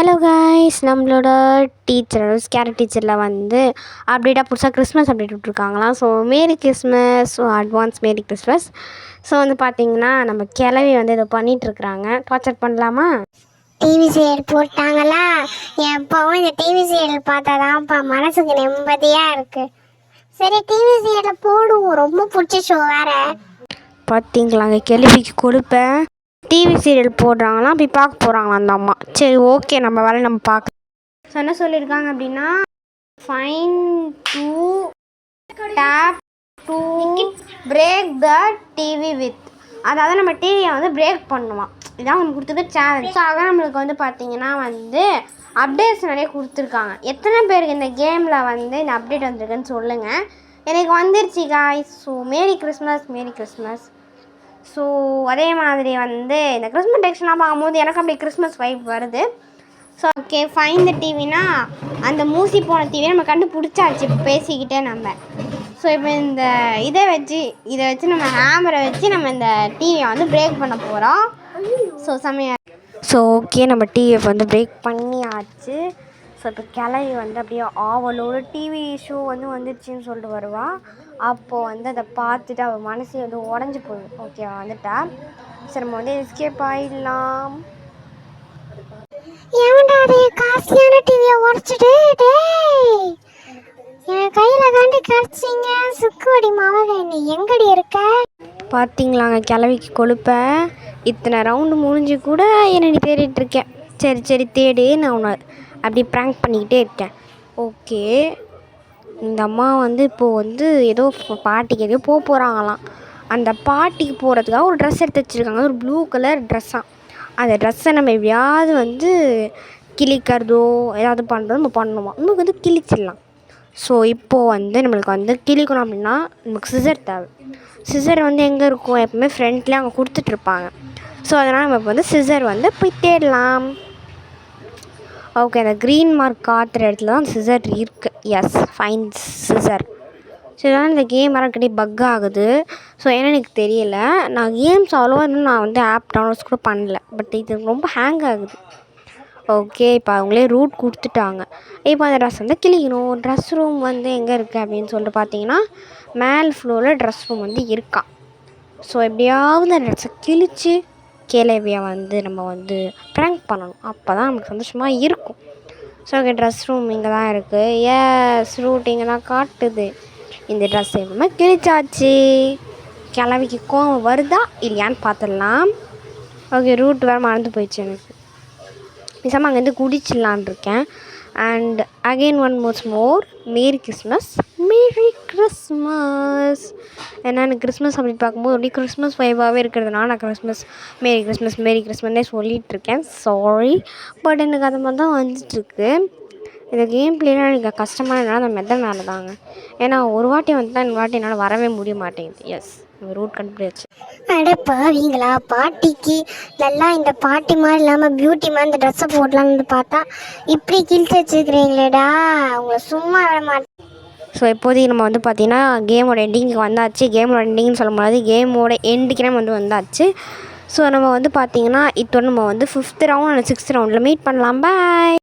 Hello guys, நம்மளோட teacher scare டீச்சரில் வந்து அப்டேட்டாக புதுசாக கிறிஸ்மஸ் அப்டேட் விட்ருக்காங்களாம். So merry Christmas, so advance merry Christmas. So வந்து பார்த்திங்கன்னா நம்ம கிளவி வந்து இதை பண்ணிகிட்ருக்குறாங்க. டார்ச்சர் பண்ணலாமா? டிவி சீரியல் போட்டாங்களா, எப்பவும் இந்த டிவி சீரியல் பார்த்தாதான்ப்பா மனசுக்கு நிம்மதியாக இருக்குது. சரி, டிவி சீரியலை போடுவோம், ரொம்ப பிடிச்ச ஷோ வேறு. பார்த்திங்களாங்க, கேள்விக்கு கொடுப்பேன். டிவி சீரியல் போடுறாங்களாம், அப்படி பார்க்க போகிறாங்களாம் அந்த அம்மா. சரி, ஓகே, நம்ம வேலை நம்ம பார்க்க. ஸோ என்ன சொல்லியிருக்காங்க அப்படின்னா, fine to tape to break the TV with, அதாவது நம்ம டிவியை வந்து பிரேக் பண்ணுவான். இதான் அவங்க கொடுத்துருக்க சேலஞ்ச். ஸோ ஆக நம்மளுக்கு வந்து பார்த்திங்கன்னா வந்து அப்டேட்ஸ் நிறைய கொடுத்துருக்காங்க. எத்தனை பேருக்கு இந்த கேமில் வந்து இந்த அப்டேட் வந்திருக்குன்னு சொல்லுங்கள். எனக்கு வந்துருச்சு காய்ஸ். ஸோ மேரி கிறிஸ்மஸ், மேரி கிறிஸ்மஸ். ஸோ அதே மாதிரி வந்து இந்த கிறிஸ்மஸ் டெக்ஸ்ட்லாம் பார்க்கும்போது எனக்கு அப்படி கிறிஸ்மஸ் வைப் வருது. ஸோ ஓகே, ஃபைன் த டிவினா அந்த மூசி போன டிவியை நம்ம கண்டுபிடிச்சாச்சு இப்போ பேசிக்கிட்டே நம்ம. ஸோ இப்போ இந்த இதை வச்சு நம்ம ஹேமரை வச்சு நம்ம இந்த டிவியை வந்து பிரேக் பண்ண போகிறோம். ஸோ செம்மையாக. ஸோ ஓகே, நம்ம டிவியை வந்து பிரேக் பண்ணியாச்சு. ஸோ இப்போ கிளவி வந்து அப்படியே ஆவலோட டிவி ஷோ வந்து வந்துடுச்சின்னு சொல்லிட்டு வருவாள். அப்போது வந்து அதை பார்த்துட்டு அவள் மனசு வந்து உடஞ்சி போயிடும். ஓகேவா, வந்துட்டா. சரி, நம்ம வந்து எஸ்கேப் ஆகிடலாம். காஸ்ட்லியான டிவியை உடச்சிட்டு என் கையில் தாண்டி கிடச்சிங்க. சுக்குவடி மாவக, நீ எங்கடி இருக்க? பார்த்தீங்களாங்க, கிளவிக்கு கொழுப்பேன். இத்தனை ரவுண்டு முடிஞ்சு கூட என்னை தேடிட்டு இருக்கேன். சரி தேடு, நான் உன்னை அப்படி ப்ராங்க் பண்ணிக்கிட்டே இருக்கேன். ஓகே, இந்த அம்மா வந்து இப்போது வந்து ஏதோ பாட்டிக்கு ஏதோ போகிறாங்களாம். அந்த பாட்டிக்கு போகிறதுக்காக ஒரு ட்ரெஸ் எடுத்து வச்சுருக்காங்க, ஒரு ப்ளூ கலர் ட்ரெஸ்ஸாக. அந்த ட்ரெஸ்ஸை நம்ம எப்படியாவது வந்து கிழிக்கிறதோ ஏதாவது பண்ணுறதோ நம்ம பண்ணுவோம். நமக்கு வந்து கிழிச்சிடலாம். ஸோ இப்போது வந்து நம்மளுக்கு வந்து கிழிக்கணும் அப்படின்னா நமக்கு சிசர் தேவை. சிசர் வந்து எங்கே இருக்கும்? எப்பவுமே ஃப்ரெண்ட்லேயே அவங்க கொடுத்துட்ருப்பாங்க. ஸோ அதனால் நம்ம இப்போ வந்து சிசர் வந்து போய் தேடலாம். ஓகே, அந்த க்ரீன் மார்க் காத்துற இடத்துல தான் சிசர் இருக்குது. S, fine scissor. ஸோ இதெல்லாம் இந்த கேம் வரக்கடி பக் ஆகுது. ஸோ ஏன்னா எனக்கு தெரியல, நான் கேம்ஸ் அவ்வளோவா இன்னும் நான் வந்து ஆப் டவுன்லோட்ஸ் கூட பண்ணல. பட் இது ரொம்ப ஹேங் ஆகுது. ஓகே, இப்போ அவங்களே ரூட் கொடுத்துட்டாங்க. இப்போ அந்த ட்ரெஸ் வந்து கிழிக்கணும். ட்ரெஸ் ரூம் வந்து எங்கே இருக்குது அப்படின்னு சொல்லிட்டு பார்த்தீங்கன்னா, மேல் ஃப்ளோரில் ட்ரெஸ் ரூம் வந்து இருக்கா. ஸோ எப்படியாவது அந்த ட்ரெஸ்ஸை கிழித்து கேளவியை வந்து நம்ம வந்து ப்ராங்க் பண்ணணும். அப்போ தான் நமக்கு சந்தோஷமாக இருக்கும். ஸோ ஓகே, ட்ரெஸ் ரூம் இங்கே தான் இருக்குது. எஸ், ரூட் இங்கே தான் காட்டுது. இந்த ட்ரெஸ் எப்பவுமே கிழிச்சாச்சு. கிளவிக்கு கோவம் வருதா இல்லையான்னு பார்த்துடலாம். ஓகே, ரூட் வேறு மறந்து போயிடுச்சு எனக்கு. பேசாமல் அங்கேருந்து குடிச்சிடலான் இருக்கேன். And again one more merry Christmas, merry Christmas. ஏன்னா எனக்கு கிறிஸ்மஸ் அப்படின்னு பார்க்கும்போது அப்படி கிறிஸ்மஸ் வைபாகவே இருக்கிறதுனால நான் மேரி கிறிஸ்மஸ்னே சொல்லிகிட்ருக்கேன். சாரி, பட் எனக்கு அது மாதிரி தான் வந்துட்டுருக்கு. இந்த கேம் பிளேலாம் எனக்கு கஷ்டமான அந்த மெத்தட்னால தாங்க. ஏன்னா ஒரு வாட்டி வந்துட்டால் இன்னொரு வாட்டி என்னால் வரவே முடிய மாட்டேங்குது. எஸ், ரூட் கண்டுபிடிச்சு. அடப்பாவீங்களா, பாட்டிக்கு நல்லா இந்த பாட்டி மாதிரி இல்லாமல் பியூட்டி மாதிரி இந்த ட்ரெஸ்ஸை போடலான்னு பார்த்தா இப்படி கிழிச்சு வச்சுருக்கிறீங்களேடா, அவங்கள சும்மா விட மாட்டேன். ஸோ இப்போதைக்கு நம்ம வந்து பார்த்திங்கன்னா கேமோட எண்டிங்க்கு வந்தாச்சு. கேமோட எண்டிங்னு சொல்ல முடியாது, கேமோட எண்டுக்கு நம்ம வந்து வந்தாச்சு. ஸோ நம்ம வந்து பார்த்திங்கன்னா இப்போ நம்ம வந்து 5th ரவுண்ட் அண்ட் 6th ரவுண்டில் மீட் பண்ணலாம். பாய்.